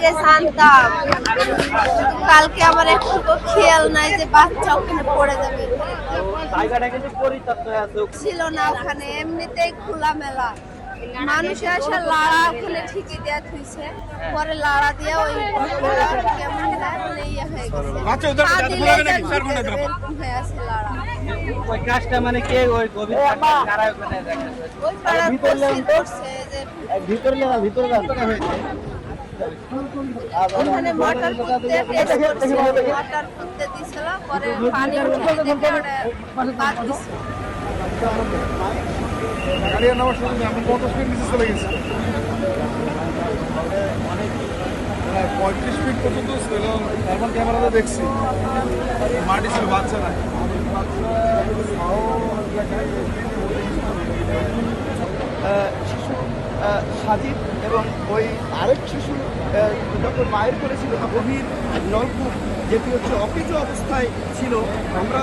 আগে জানতাম, কালকে আমার একটু খেয়াল নাই যে বাচ্চা ওখানে পড়ে যাবে। জায়গাটা কিন্তু পরিত্যক্ত আছে। ছিল না ওখানে, এমনিতেই খোলামেলা। মানুষে আসে লাড়া ওখানে ঠিকই দেয়া থুইছে, পরে লাড়া দিয়ে ওই কেমন মানে ইয়ে হয়ে গেছে, পা দিলে এরকম হয়ে আছে লাড়া। ওই কাজটা মানে কে ওই গভীর কারা ওখানে দেখেছে? ওই পাড়ার পশ্চিম করছে যে ভিতরে না ভিতরে না ওখানে মটর ফুটতে টেস্ট করছে, মটর ফুটতে দিছিল, পরে পানি উঠে দেখে ওটা বাদ দিছে। গাড়ি নামার সময় আমি 50 ফিট নিচে চলে গেছি, 35 ফিট পর্যন্ত ছিল। তারপর ক্যামেরাতে দেখছি মাটি ছিল, বাচ্চা নাই। শিশু সাজিদ এবং ওই আরেক শিশু যখন মায়ের করেছিল গভীর নলকূপ, যেটি হচ্ছে অকেজ অবস্থায় ছিল। আমরা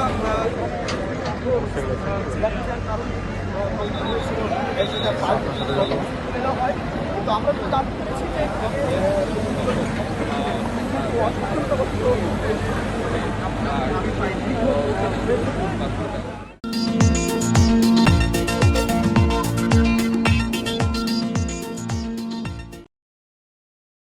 কিন্তু আমরা তো জানতে পেরেছি যে